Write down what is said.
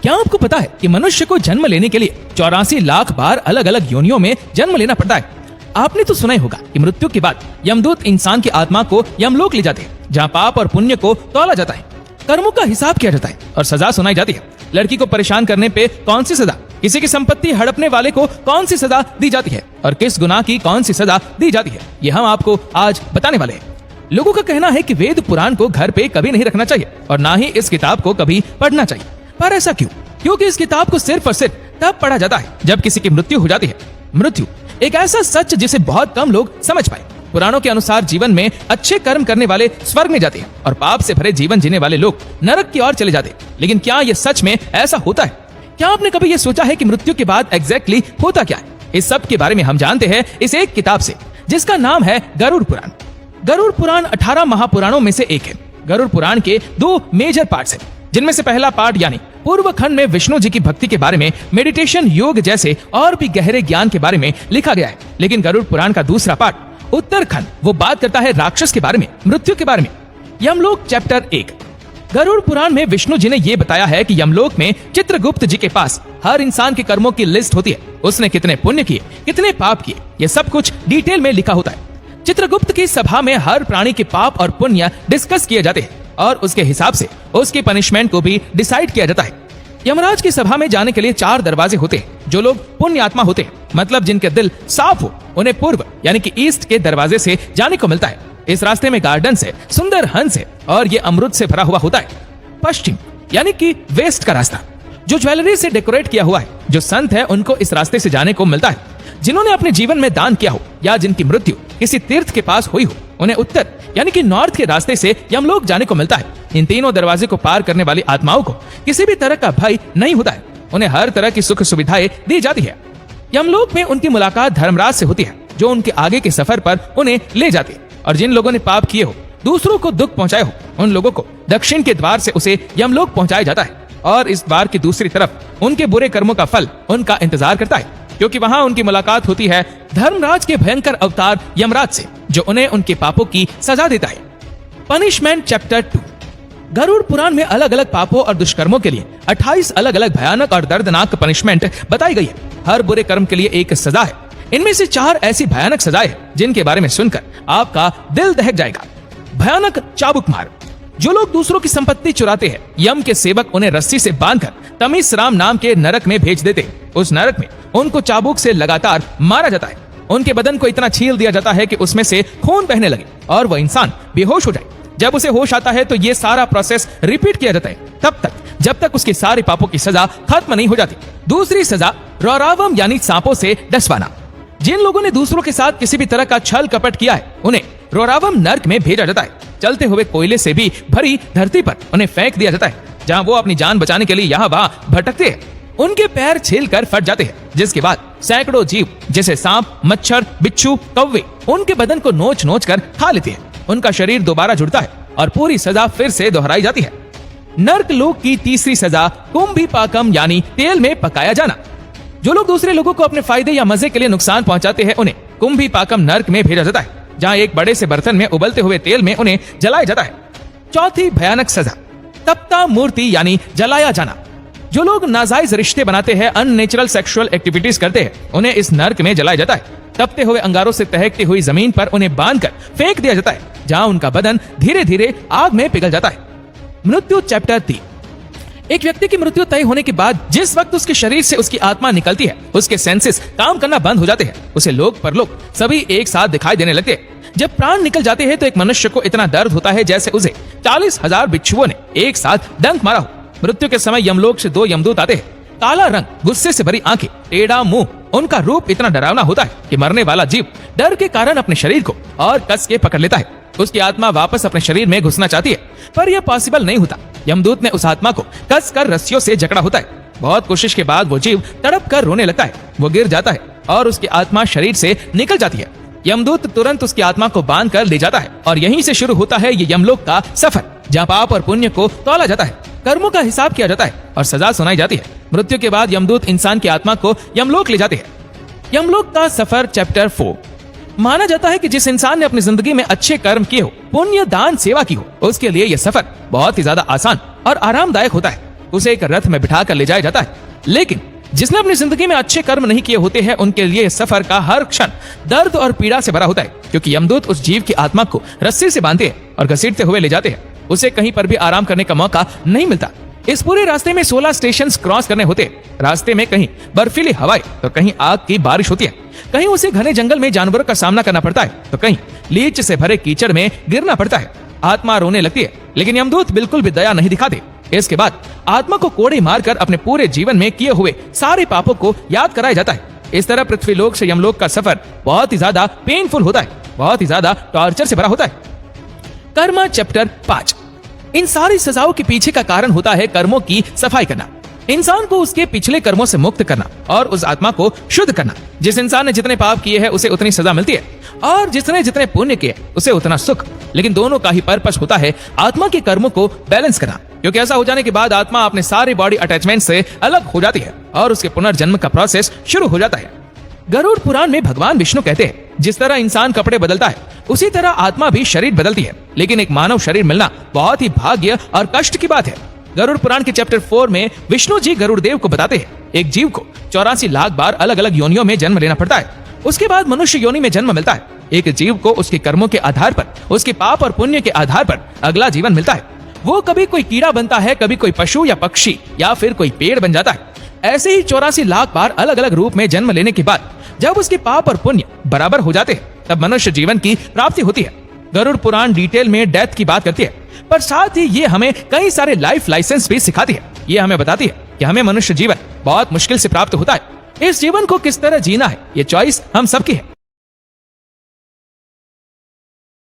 क्या आपको पता है कि मनुष्य को जन्म लेने के लिए 84 लाख बार अलग अलग योनियों में जन्म लेना पड़ता है। आपने तो सुना ही होगा कि मृत्यु के बाद यमदूत इंसान की आत्मा को यमलोक ले जाते हैं, जहाँ पाप और पुण्य को तौला जाता है, कर्मों का हिसाब किया जाता है और सजा सुनाई जाती है। लड़की को परेशान करने पे कौन सी सजा, किसी की संपत्ति हड़पने वाले को कौन सी सजा दी जाती है और किस गुनाह की कौन सी सजा दी जाती है, ये हम आपको आज बताने वाले हैं। लोगों का कहना है कि वेद पुराण को घर पे कभी नहीं रखना चाहिए और ना ही इस किताब को कभी पढ़ना चाहिए। पर ऐसा क्यों? क्योंकि इस किताब को सिर्फ और सिर्फ तब पढ़ा जाता है जब किसी की मृत्यु हो जाती है। मृत्यु एक ऐसा सच जिसे बहुत कम लोग समझ पाए। पुराणों के अनुसार जीवन में अच्छे कर्म करने वाले स्वर्ग में जाते हैं और पाप से भरे जीवन जीने वाले लोग नरक की ओर चले जाते हैं। लेकिन क्या ये सच में ऐसा होता है? क्या आपने कभी ये सोचा है कि मृत्यु के बाद एग्जैक्टली होता क्या है? इस सब के बारे में हम जानते हैं इस एक किताब से, जिसका नाम है गरुड़ पुराण। गरुड़ पुराण 18 महापुराणों में से एक है। गरुड़ पुराण के 2 मेजर पार्ट्स हैं, जिनमें से पहला पार्ट यानी पूर्व खंड में विष्णु जी की भक्ति के बारे में, मेडिटेशन, योग जैसे और भी गहरे ज्ञान के बारे में लिखा गया है। लेकिन गरुड़ पुराण का दूसरा पार्ट उत्तरखंड, वो बात करता है राक्षस के बारे में, मृत्यु के बारे में। यमलोक चैप्टर 1। गरुड़ पुराण में विष्णु जी ने ये बताया है कि यमलोक में चित्रगुप्त जी के पास हर इंसान के कर्मों की लिस्ट होती है। उसने कितने पुण्य किए, कितने पाप किए, ये सब कुछ डिटेल में लिखा होता है। चित्रगुप्त की सभा में हर प्राणी के पाप और पुण्य डिस्कस किए जाते हैं और उसके हिसाब से उसकी पनिशमेंट को भी डिसाइड किया जाता है। यमराज की सभा में जाने के लिए 4 दरवाजे होते हैं। जो लोग पुण्य आत्मा होते हैं, मतलब जिनके दिल साफ हो, उन्हें पूर्व यानी कि ईस्ट के दरवाजे से जाने को मिलता है। इस रास्ते में गार्डन से, सुंदर हंस है और ये अमृत से भरा हुआ होता है। पश्चिम यानी कि वेस्ट का रास्ता, जो ज्वेलरी से डेकोरेट किया हुआ है। जो संत है उनको इस रास्ते से जाने को मिलता है। जिन्होंने अपने जीवन में दान किया हो या जिनकी मृत्यु किसी तीर्थ के पास हुई हो, उन्हें उत्तर यानी कि नॉर्थ के रास्ते से यमलोक जाने को मिलता है। इन तीनों दरवाजे को पार करने वाली आत्माओं को किसी भी तरह का भय नहीं होता है। उन्हें हर तरह की सुख सुविधाएं दी जाती है। यमलोक में उनकी मुलाकात धर्मराज से होती है, जो उनके आगे के सफर पर उन्हें ले जाती है। और जिन लोगों ने पाप किए हो, दूसरों को दुख पहुंचाए हो, उन लोगों को दक्षिण के द्वार से उसे यमलोक पहुंचाया जाता है। और इस द्वार की दूसरी तरफ उनके बुरे कर्मों का फल उनका इंतजार करता है, क्योंकि वहां उनकी मुलाकात होती है धर्मराज के भयंकर अवतार यमराज से, जो उन्हें उनके पापों की सजा देता है। Punishment chapter 2। गरुड़ पुराण में अलग अलग पापों और दुष्कर्मों के लिए 28 अलग अलग भयानक और दर्दनाक पनिशमेंट बताई गई है। हर बुरे कर्म के लिए एक सजा है। इनमें से 4 ऐसी भयानक सजाएं हैं जिनके बारे में सुनकर आपका दिल दहक जाएगा। भयानक चाबुक मार। जो लोग दूसरों की संपत्ति चुराते हैं, यम के सेवक उन्हें रस्सी से बांधकर तमिस राम नाम के नरक में भेज देते हैं। उस नरक में उनको चाबुक से लगातार मारा जाता है। उनके बदन को इतना छील दिया जाता है कि उसमें से खून बहने लगे और वह इंसान बेहोश हो जाए। जब उसे होश आता है तो ये सारा प्रोसेस रिपीट किया जाता है, तब तक जब तक उसके सारे पापों की सजा खत्म नहीं हो जाती। दूसरी सजा रौरावम यानी सांपों से डसवाना। जिन लोगों ने दूसरों के साथ किसी भी तरह का छल कपट किया है, उन्हें रौरावम नर्क में भेजा जाता है। चलते हुए कोयले से भी भरी धरती पर उन्हें फेंक दिया जाता है, जहाँ वो अपनी जान बचाने के लिए यहाँ वहाँ भटकते हैं। उनके पैर छील कर फट जाते हैं, जिसके बाद सैकड़ों जीव जैसे सांप, मच्छर, बिच्छू, कौवे उनके बदन को नोच नोच कर खा लेते हैं। उनका शरीर दोबारा जुड़ता है और पूरी सजा फिर से दोहराई जाती है। नर्क लोक की तीसरी सजा कुंभीपाकम यानी तेल में पकाया जाना। जो लोग दूसरे लोगों को अपने फायदे या मजे के लिए नुकसान पहुंचाते हैं, उन्हें कुंभीपाकम नर्क में भेजा जाता है, जहाँ एक बड़े से बर्तन में उबलते हुए तेल में उन्हें जलाया जाता है। चौथी भयानक सजा तप्ता मूर्ति यानी जलाया जाना। जो लोग नाजायज रिश्ते बनाते हैं, अननेचुरल सेक्सुअल एक्टिविटीज करते हैं, उन्हें इस नर्क में जलाया जाता है। तपते हुए अंगारों से तहकती हुई जमीन पर उन्हें बांधकर फेंक दिया जाता है, जहां उनका बदन धीरे धीरे आग में पिघल जाता है। मृत्यु चैप्टर 3। एक व्यक्ति की मृत्यु तय होने के बाद जिस वक्त उसके शरीर से उसकी आत्मा निकलती है, उसके सेंसेस काम करना बंद हो जाते हैं। उसे लोग परलोक सभी एक साथ दिखाई देने लगते हैं। जब प्राण निकल जाते हैं तो एक मनुष्य को इतना दर्द होता है जैसे उसे 40,000 बिच्छुओं ने एक साथ डंक मारा हो। मृत्यु के समय यमलोक से 2 यमदूत आते हैं। काला रंग, गुस्से से भरी आंखें, टेढ़ा मुंह। उनका रूप इतना डरावना होता है कि मरने वाला जीव डर के कारण अपने शरीर को और कस के पकड़ लेता है। उसकी आत्मा वापस अपने शरीर में घुसना चाहती है, पर यह पॉसिबल नहीं होता। यमदूत ने उस आत्मा को कस कर रस्सियों से जकड़ा होता है। बहुत कोशिश के बाद वो जीव तड़प कर रोने लगता है। वो गिर जाता है और उसकी आत्मा शरीर से निकल जाती है। यमदूत तुरंत उसकी आत्मा को बांध कर ले जाता है और यहीं से शुरू होता है ये यमलोक का सफर, जहाँ पाप और पुण्य को तौला जाता है, कर्मों का हिसाब किया जाता है और सजा सुनाई जाती है। मृत्यु के बाद यमदूत इंसान की आत्मा को यमलोक ले जाते हैं। यमलोक का सफर चैप्टर 4। माना जाता है कि जिस इंसान ने अपनी जिंदगी में अच्छे कर्म किए हो, पुण्य, दान, सेवा की हो, उसके लिए यह सफर बहुत ही ज्यादा आसान और आरामदायक होता है। उसे एक रथ में बिठा कर ले जाया जाता है। लेकिन जिसने अपनी जिंदगी में अच्छे कर्म नहीं किए होते हैं, उनके लिए सफर का हर क्षण दर्द और पीड़ा से भरा होता है, क्योंकि यमदूत उस जीव की आत्मा को रस्सी से बांधते हैं और घसीटते हुए ले जाते हैं। उसे कहीं पर भी आराम करने का मौका नहीं मिलता। इस पूरे रास्ते में 16 स्टेशन क्रॉस करने होते हैं। रास्ते में कहीं बर्फीली हवाएं तो कहीं आग की बारिश होती है। कहीं उसे घने जंगल में जानवरों का सामना करना पड़ता है तो कहीं लीच से भरे कीचड़ में गिरना पड़ता है। आत्मा रोने लगती है, लेकिन यमदूत बिल्कुल भी दया नहीं दिखाते। इसके बाद आत्मा को कोड़े मारकर अपने पूरे जीवन में किए हुए सारे पापों को याद कराया जाता है। इस तरह पृथ्वी लोक से यमलोक का सफर बहुत ही ज्यादा पेनफुल होता है, बहुत ही ज्यादा टॉर्चर से भरा होता है। कर्म चैप्टर 5। इन सारी सजाओं के पीछे का कारण होता है कर्मों की सफाई करना, इंसान को उसके पिछले कर्मों से मुक्त करना और उस आत्मा को शुद्ध करना। जिस इंसान ने जितने पाप किए हैं उसे उतनी सजा मिलती है और जिसने जितने पुण्य किए उसे उतना सुख। लेकिन दोनों का ही पर्पस होता है आत्मा के कर्मों को बैलेंस करना, क्योंकि ऐसा हो जाने के बाद आत्मा अपने सारे बॉडी अटैचमेंट से अलग हो जाती है और उसके पुनर्जन्म का प्रोसेस शुरू हो जाता है। गरुड़ पुराण में भगवान विष्णु कहते हैं, जिस तरह इंसान कपड़े बदलता है उसी तरह आत्मा भी शरीर बदलती है, लेकिन एक मानव शरीर मिलना बहुत ही भाग्य और कष्ट की बात है। गरुड़ पुराण के चैप्टर 4 में विष्णु जी गरुड़ देव को बताते हैं, एक जीव को 84 लाख बार अलग अलग योनियों में जन्म लेना पड़ता है। उसके बाद मनुष्य योनि में जन्म मिलता है। एक जीव को उसके कर्मों के आधार पर, उसके पाप और पुण्य के आधार पर अगला जीवन मिलता है। वो कभी कोई कीड़ा बनता है, कभी कोई पशु या पक्षी या फिर कोई पेड़ बन जाता है। ऐसे ही 84 लाख बार अलग अलग रूप में जन्म लेने के बाद जब उसके पाप और पुण्य बराबर हो जाते हैं तब मनुष्य जीवन की प्राप्ति होती है। गरुड़ पुराण डिटेल में डेथ की बात करती है, पर साथ ही ये हमें कई सारे लाइफ लाइसेंस भी सिखाती है। ये हमें बताती है कि हमें मनुष्य जीवन बहुत मुश्किल से प्राप्त होता है। इस जीवन को किस तरह जीना है ये चॉइस हम सबकी है।